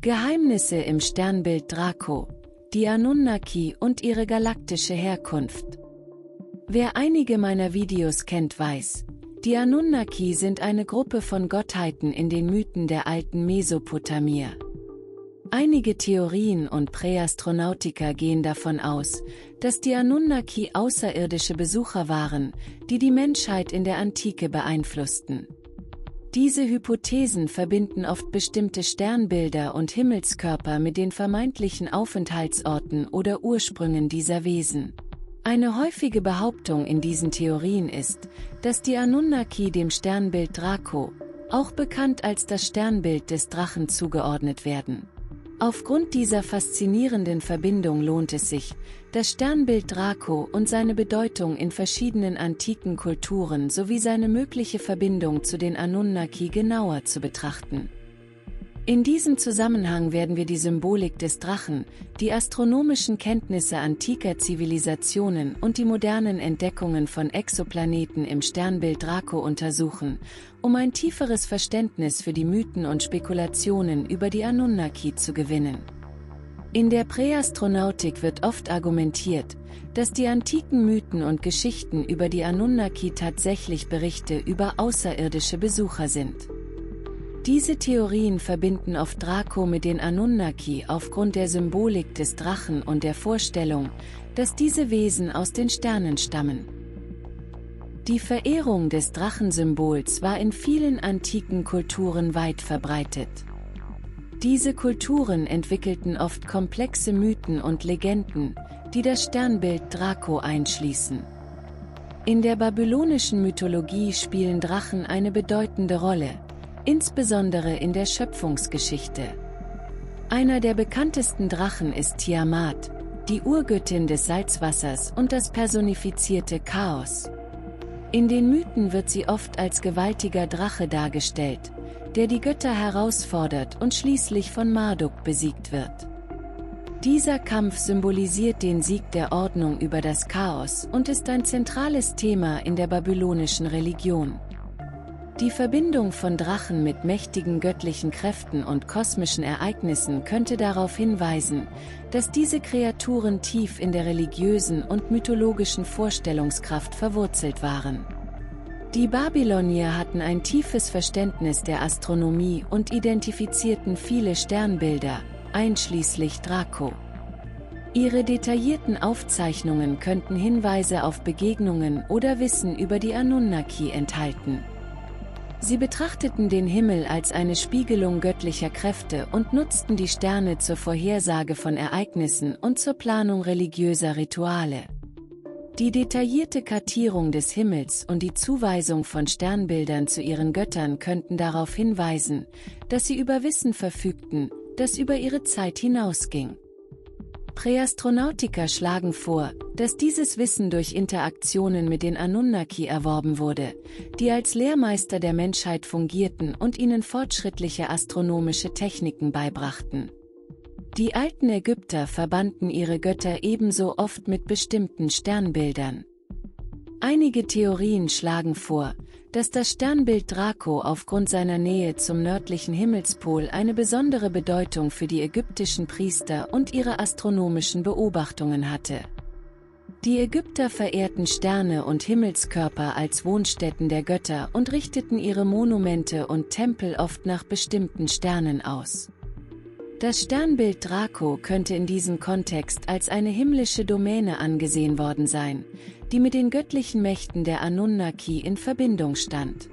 Geheimnisse im Sternbild Draco, die Anunnaki und ihre galaktische Herkunft. Wer einige meiner Videos kennt, weiß, die Anunnaki sind eine Gruppe von Gottheiten in den Mythen der alten Mesopotamier. Einige Theorien und Präastronautiker gehen davon aus, dass die Anunnaki außerirdische Besucher waren, die die Menschheit in der Antike beeinflussten. Diese Hypothesen verbinden oft bestimmte Sternbilder und Himmelskörper mit den vermeintlichen Aufenthaltsorten oder Ursprüngen dieser Wesen. Eine häufige Behauptung in diesen Theorien ist, dass die Anunnaki dem Sternbild Draco, auch bekannt als das Sternbild des Drachen, zugeordnet werden. Aufgrund dieser faszinierenden Verbindung lohnt es sich, das Sternbild Draco und seine Bedeutung in verschiedenen antiken Kulturen sowie seine mögliche Verbindung zu den Anunnaki genauer zu betrachten. In diesem Zusammenhang werden wir die Symbolik des Drachen, die astronomischen Kenntnisse antiker Zivilisationen und die modernen Entdeckungen von Exoplaneten im Sternbild Draco untersuchen, um ein tieferes Verständnis für die Mythen und Spekulationen über die Anunnaki zu gewinnen. In der Präastronautik wird oft argumentiert, dass die antiken Mythen und Geschichten über die Anunnaki tatsächlich Berichte über außerirdische Besucher sind. Diese Theorien verbinden oft Draco mit den Anunnaki aufgrund der Symbolik des Drachen und der Vorstellung, dass diese Wesen aus den Sternen stammen. Die Verehrung des Drachensymbols war in vielen antiken Kulturen weit verbreitet. Diese Kulturen entwickelten oft komplexe Mythen und Legenden, die das Sternbild Draco einschließen. In der babylonischen Mythologie spielen Drachen eine bedeutende Rolle, insbesondere in der Schöpfungsgeschichte. Einer der bekanntesten Drachen ist Tiamat, die Urgöttin des Salzwassers und das personifizierte Chaos. In den Mythen wird sie oft als gewaltiger Drache dargestellt, der die Götter herausfordert und schließlich von Marduk besiegt wird. Dieser Kampf symbolisiert den Sieg der Ordnung über das Chaos und ist ein zentrales Thema in der babylonischen Religion. Die Verbindung von Drachen mit mächtigen göttlichen Kräften und kosmischen Ereignissen könnte darauf hinweisen, dass diese Kreaturen tief in der religiösen und mythologischen Vorstellungskraft verwurzelt waren. Die Babylonier hatten ein tiefes Verständnis der Astronomie und identifizierten viele Sternbilder, einschließlich Draco. Ihre detaillierten Aufzeichnungen könnten Hinweise auf Begegnungen oder Wissen über die Anunnaki enthalten. Sie betrachteten den Himmel als eine Spiegelung göttlicher Kräfte und nutzten die Sterne zur Vorhersage von Ereignissen und zur Planung religiöser Rituale. Die detaillierte Kartierung des Himmels und die Zuweisung von Sternbildern zu ihren Göttern könnten darauf hinweisen, dass sie über Wissen verfügten, das über ihre Zeit hinausging. Präastronautiker schlagen vor, dass dieses Wissen durch Interaktionen mit den Anunnaki erworben wurde, die als Lehrmeister der Menschheit fungierten und ihnen fortschrittliche astronomische Techniken beibrachten. Die alten Ägypter verbanden ihre Götter ebenso oft mit bestimmten Sternbildern. Einige Theorien schlagen vor, dass das Sternbild Draco aufgrund seiner Nähe zum nördlichen Himmelspol eine besondere Bedeutung für die ägyptischen Priester und ihre astronomischen Beobachtungen hatte. Die Ägypter verehrten Sterne und Himmelskörper als Wohnstätten der Götter und richteten ihre Monumente und Tempel oft nach bestimmten Sternen aus. Das Sternbild Draco könnte in diesem Kontext als eine himmlische Domäne angesehen worden sein, die mit den göttlichen Mächten der Anunnaki in Verbindung stand.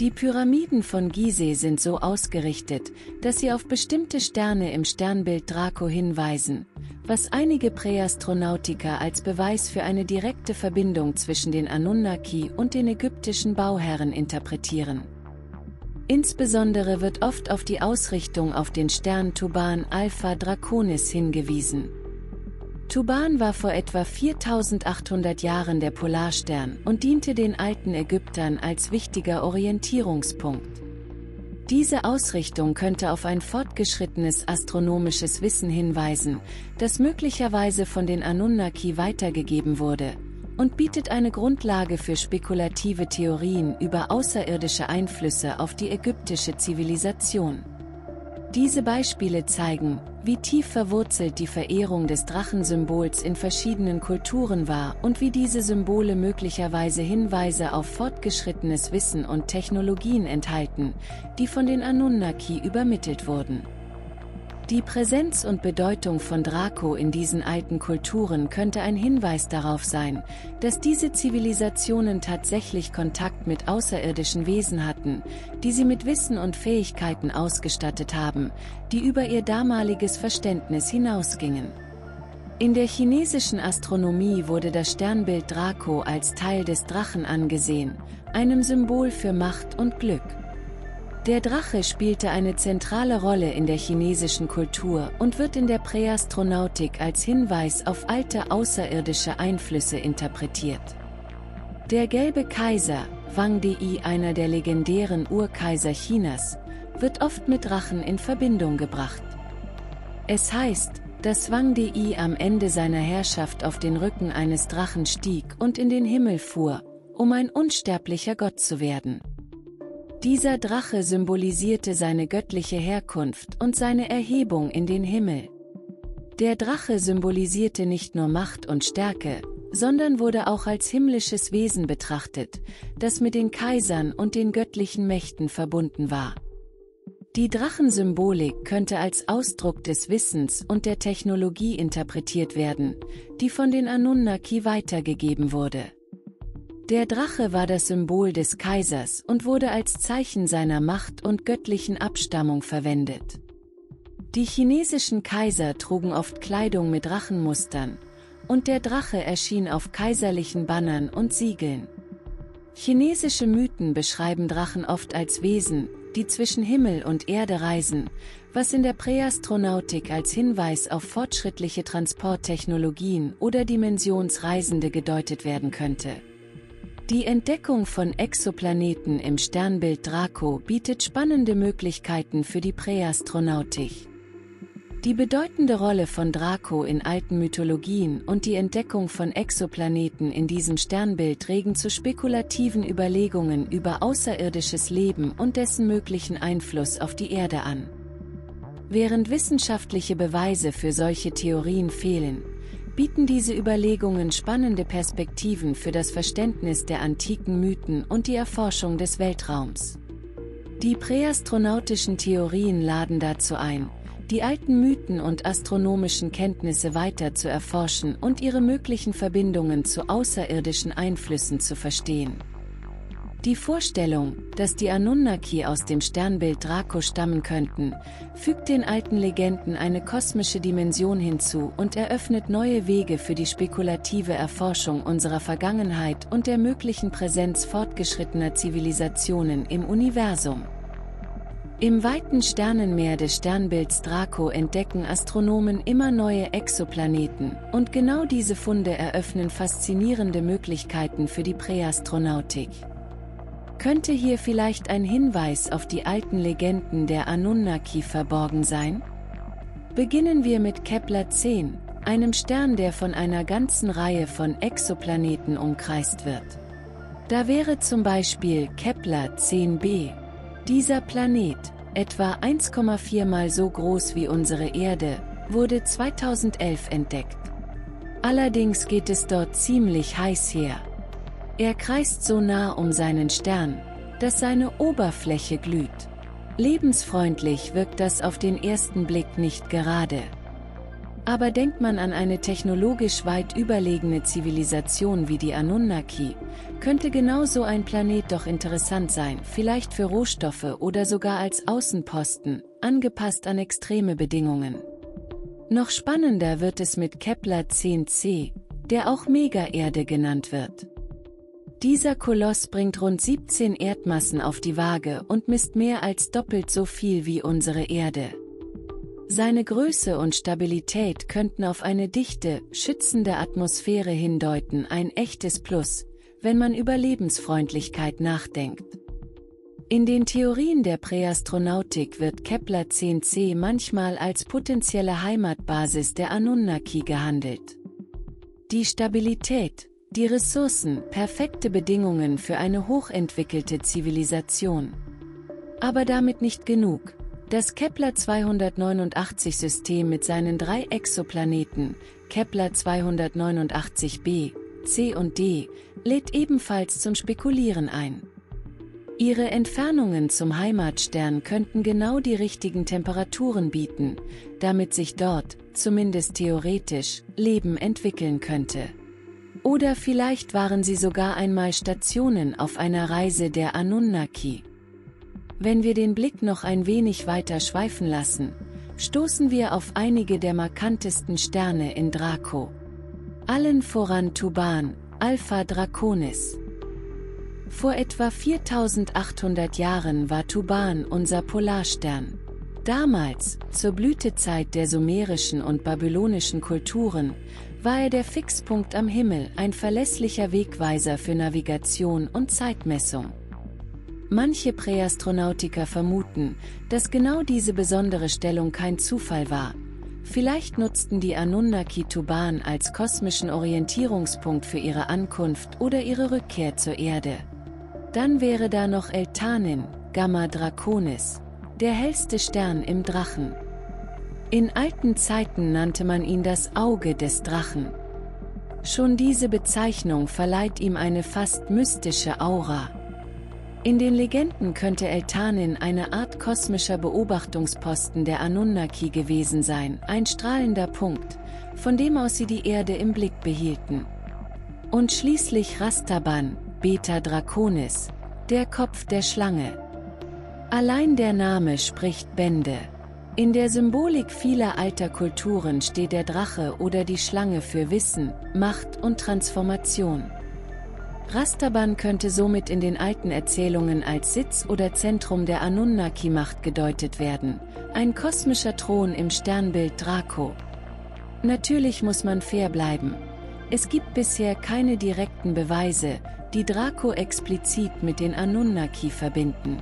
Die Pyramiden von Gizeh sind so ausgerichtet, dass sie auf bestimmte Sterne im Sternbild Draco hinweisen, was einige Präastronautiker als Beweis für eine direkte Verbindung zwischen den Anunnaki und den ägyptischen Bauherren interpretieren. Insbesondere wird oft auf die Ausrichtung auf den Stern Tuban Alpha Draconis hingewiesen. Tuban war vor etwa 4800 Jahren der Polarstern und diente den alten Ägyptern als wichtiger Orientierungspunkt. Diese Ausrichtung könnte auf ein fortgeschrittenes astronomisches Wissen hinweisen, das möglicherweise von den Anunnaki weitergegeben wurde, und bietet eine Grundlage für spekulative Theorien über außerirdische Einflüsse auf die ägyptische Zivilisation. Diese Beispiele zeigen, wie tief verwurzelt die Verehrung des Drachensymbols in verschiedenen Kulturen war und wie diese Symbole möglicherweise Hinweise auf fortgeschrittenes Wissen und Technologien enthalten, die von den Anunnaki übermittelt wurden. Die Präsenz und Bedeutung von Draco in diesen alten Kulturen könnte ein Hinweis darauf sein, dass diese Zivilisationen tatsächlich Kontakt mit außerirdischen Wesen hatten, die sie mit Wissen und Fähigkeiten ausgestattet haben, die über ihr damaliges Verständnis hinausgingen. In der chinesischen Astronomie wurde das Sternbild Draco als Teil des Drachen angesehen, einem Symbol für Macht und Glück. Der Drache spielte eine zentrale Rolle in der chinesischen Kultur und wird in der Präastronautik als Hinweis auf alte außerirdische Einflüsse interpretiert. Der gelbe Kaiser, Wang Di, einer der legendären Urkaiser Chinas, wird oft mit Drachen in Verbindung gebracht. Es heißt, dass Wang Di am Ende seiner Herrschaft auf den Rücken eines Drachen stieg und in den Himmel fuhr, um ein unsterblicher Gott zu werden. Dieser Drache symbolisierte seine göttliche Herkunft und seine Erhebung in den Himmel. Der Drache symbolisierte nicht nur Macht und Stärke, sondern wurde auch als himmlisches Wesen betrachtet, das mit den Kaisern und den göttlichen Mächten verbunden war. Die Drachensymbolik könnte als Ausdruck des Wissens und der Technologie interpretiert werden, die von den Anunnaki weitergegeben wurde. Der Drache war das Symbol des Kaisers und wurde als Zeichen seiner Macht und göttlichen Abstammung verwendet. Die chinesischen Kaiser trugen oft Kleidung mit Drachenmustern, und der Drache erschien auf kaiserlichen Bannern und Siegeln. Chinesische Mythen beschreiben Drachen oft als Wesen, die zwischen Himmel und Erde reisen, was in der Präastronautik als Hinweis auf fortschrittliche Transporttechnologien oder Dimensionsreisende gedeutet werden könnte. Die Entdeckung von Exoplaneten im Sternbild Draco bietet spannende Möglichkeiten für die Präastronautik. Die bedeutende Rolle von Draco in alten Mythologien und die Entdeckung von Exoplaneten in diesem Sternbild regen zu spekulativen Überlegungen über außerirdisches Leben und dessen möglichen Einfluss auf die Erde an. Während wissenschaftliche Beweise für solche Theorien fehlen, bieten diese Überlegungen spannende Perspektiven für das Verständnis der antiken Mythen und die Erforschung des Weltraums. Die präastronautischen Theorien laden dazu ein, die alten Mythen und astronomischen Kenntnisse weiter zu erforschen und ihre möglichen Verbindungen zu außerirdischen Einflüssen zu verstehen. Die Vorstellung, dass die Anunnaki aus dem Sternbild Draco stammen könnten, fügt den alten Legenden eine kosmische Dimension hinzu und eröffnet neue Wege für die spekulative Erforschung unserer Vergangenheit und der möglichen Präsenz fortgeschrittener Zivilisationen im Universum. Im weiten Sternenmeer des Sternbilds Draco entdecken Astronomen immer neue Exoplaneten, und genau diese Funde eröffnen faszinierende Möglichkeiten für die Präastronautik. Könnte hier vielleicht ein Hinweis auf die alten Legenden der Anunnaki verborgen sein? Beginnen wir mit Kepler-10, einem Stern, der von einer ganzen Reihe von Exoplaneten umkreist wird. Da wäre zum Beispiel Kepler-10b. Dieser Planet, etwa 1,4 Mal so groß wie unsere Erde, wurde 2011 entdeckt. Allerdings geht es dort ziemlich heiß her. Er kreist so nah um seinen Stern, dass seine Oberfläche glüht. Lebensfreundlich wirkt das auf den ersten Blick nicht gerade. Aber denkt man an eine technologisch weit überlegene Zivilisation wie die Anunnaki, könnte genau so ein Planet doch interessant sein, vielleicht für Rohstoffe oder sogar als Außenposten, angepasst an extreme Bedingungen. Noch spannender wird es mit Kepler-10c, der auch Megaerde genannt wird. Dieser Koloss bringt rund 17 Erdmassen auf die Waage und misst mehr als doppelt so viel wie unsere Erde. Seine Größe und Stabilität könnten auf eine dichte, schützende Atmosphäre hindeuten, ein echtes Plus, wenn man über Lebensfreundlichkeit nachdenkt. In den Theorien der Präastronautik wird Kepler-10c manchmal als potenzielle Heimatbasis der Anunnaki gehandelt. Die Stabilität, die Ressourcen, perfekte Bedingungen für eine hochentwickelte Zivilisation. Aber damit nicht genug. Das Kepler-289-System mit seinen 3 Exoplaneten, Kepler 289b, C und D, lädt ebenfalls zum Spekulieren ein. Ihre Entfernungen zum Heimatstern könnten genau die richtigen Temperaturen bieten, damit sich dort, zumindest theoretisch, Leben entwickeln könnte. Oder vielleicht waren sie sogar einmal Stationen auf einer Reise der Anunnaki. Wenn wir den Blick noch ein wenig weiter schweifen lassen, stoßen wir auf einige der markantesten Sterne in Draco. Allen voran Tuban, Alpha Draconis. Vor etwa 4800 Jahren war Tuban unser Polarstern. Damals, zur Blütezeit der sumerischen und babylonischen Kulturen, war er der Fixpunkt am Himmel, ein verlässlicher Wegweiser für Navigation und Zeitmessung. Manche Präastronautiker vermuten, dass genau diese besondere Stellung kein Zufall war. Vielleicht nutzten die Anunnaki Tuban als kosmischen Orientierungspunkt für ihre Ankunft oder ihre Rückkehr zur Erde. Dann wäre da noch Eltanin, Gamma Draconis, der hellste Stern im Drachen. In alten Zeiten nannte man ihn das Auge des Drachen. Schon diese Bezeichnung verleiht ihm eine fast mystische Aura. In den Legenden könnte Eltanin eine Art kosmischer Beobachtungsposten der Anunnaki gewesen sein, ein strahlender Punkt, von dem aus sie die Erde im Blick behielten. Und schließlich Rastaban, Beta Draconis, der Kopf der Schlange. Allein der Name spricht Bände. In der Symbolik vieler alter Kulturen steht der Drache oder die Schlange für Wissen, Macht und Transformation. Rastaban könnte somit in den alten Erzählungen als Sitz oder Zentrum der Anunnaki-Macht gedeutet werden, ein kosmischer Thron im Sternbild Draco. Natürlich muss man fair bleiben. Es gibt bisher keine direkten Beweise, die Draco explizit mit den Anunnaki verbinden.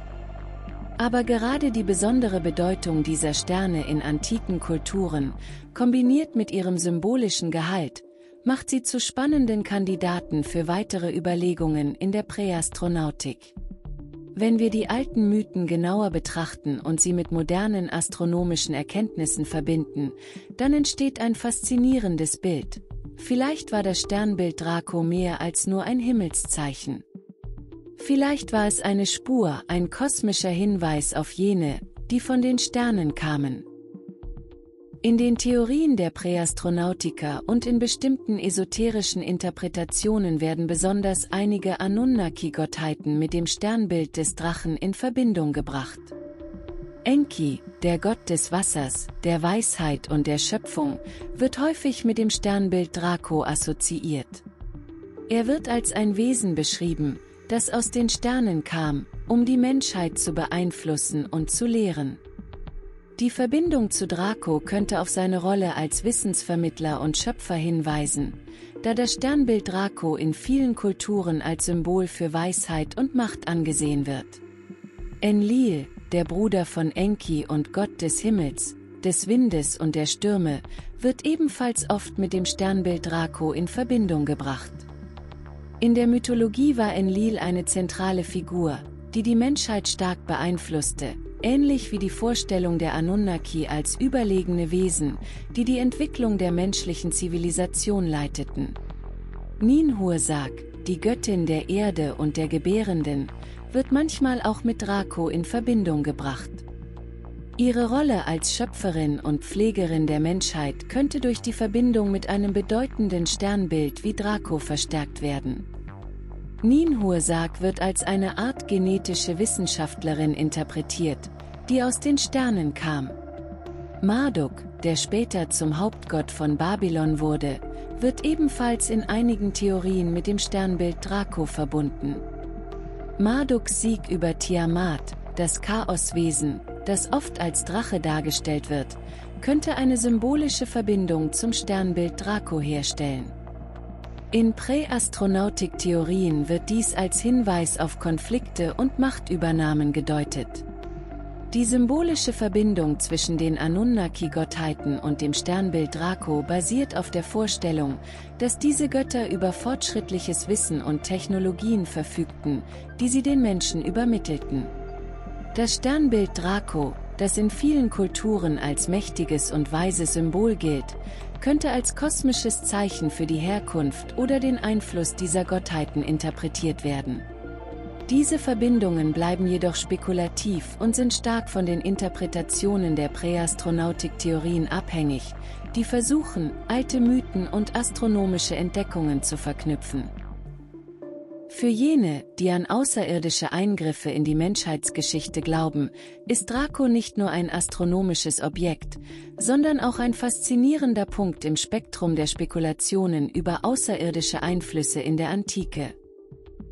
Aber gerade die besondere Bedeutung dieser Sterne in antiken Kulturen, kombiniert mit ihrem symbolischen Gehalt, macht sie zu spannenden Kandidaten für weitere Überlegungen in der Präastronautik. Wenn wir die alten Mythen genauer betrachten und sie mit modernen astronomischen Erkenntnissen verbinden, dann entsteht ein faszinierendes Bild. Vielleicht war das Sternbild Draco mehr als nur ein Himmelszeichen. Vielleicht war es eine Spur, ein kosmischer Hinweis auf jene, die von den Sternen kamen. In den Theorien der Präastronautiker und in bestimmten esoterischen Interpretationen werden besonders einige Anunnaki-Gottheiten mit dem Sternbild des Drachen in Verbindung gebracht. Enki, der Gott des Wassers, der Weisheit und der Schöpfung, wird häufig mit dem Sternbild Draco assoziiert. Er wird als ein Wesen beschrieben, das aus den Sternen kam, um die Menschheit zu beeinflussen und zu lehren. Die Verbindung zu Draco könnte auf seine Rolle als Wissensvermittler und Schöpfer hinweisen, da das Sternbild Draco in vielen Kulturen als Symbol für Weisheit und Macht angesehen wird. Enlil, der Bruder von Enki und Gott des Himmels, des Windes und der Stürme, wird ebenfalls oft mit dem Sternbild Draco in Verbindung gebracht. In der Mythologie war Enlil eine zentrale Figur, die die Menschheit stark beeinflusste, ähnlich wie die Vorstellung der Anunnaki als überlegene Wesen, die die Entwicklung der menschlichen Zivilisation leiteten. Ninhursag, die Göttin der Erde und der Gebärenden, wird manchmal auch mit Draco in Verbindung gebracht. Ihre Rolle als Schöpferin und Pflegerin der Menschheit könnte durch die Verbindung mit einem bedeutenden Sternbild wie Draco verstärkt werden. Ninhursag wird als eine Art genetische Wissenschaftlerin interpretiert, die aus den Sternen kam. Marduk, der später zum Hauptgott von Babylon wurde, wird ebenfalls in einigen Theorien mit dem Sternbild Draco verbunden. Marduks Sieg über Tiamat, das Chaoswesen, das oft als Drache dargestellt wird, könnte eine symbolische Verbindung zum Sternbild Draco herstellen. In Präastronautik-Theorien wird dies als Hinweis auf Konflikte und Machtübernahmen gedeutet. Die symbolische Verbindung zwischen den Anunnaki-Gottheiten und dem Sternbild Draco basiert auf der Vorstellung, dass diese Götter über fortschrittliches Wissen und Technologien verfügten, die sie den Menschen übermittelten. Das Sternbild Draco, das in vielen Kulturen als mächtiges und weises Symbol gilt, könnte als kosmisches Zeichen für die Herkunft oder den Einfluss dieser Gottheiten interpretiert werden. Diese Verbindungen bleiben jedoch spekulativ und sind stark von den Interpretationen der Präastronautik-Theorien abhängig, die versuchen, alte Mythen und astronomische Entdeckungen zu verknüpfen. Für jene, die an außerirdische Eingriffe in die Menschheitsgeschichte glauben, ist Draco nicht nur ein astronomisches Objekt, sondern auch ein faszinierender Punkt im Spektrum der Spekulationen über außerirdische Einflüsse in der Antike.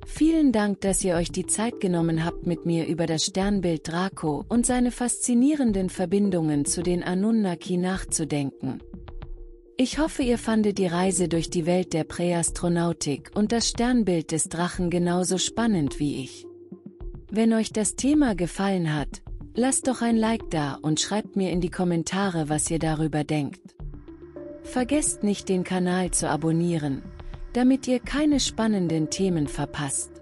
Vielen Dank, dass ihr euch die Zeit genommen habt, mit mir über das Sternbild Draco und seine faszinierenden Verbindungen zu den Anunnaki nachzudenken. Ich hoffe, ihr fandet die Reise durch die Welt der Präastronautik und das Sternbild des Drachen genauso spannend wie ich. Wenn euch das Thema gefallen hat, lasst doch ein Like da und schreibt mir in die Kommentare, was ihr darüber denkt. Vergesst nicht, den Kanal zu abonnieren, damit ihr keine spannenden Themen verpasst.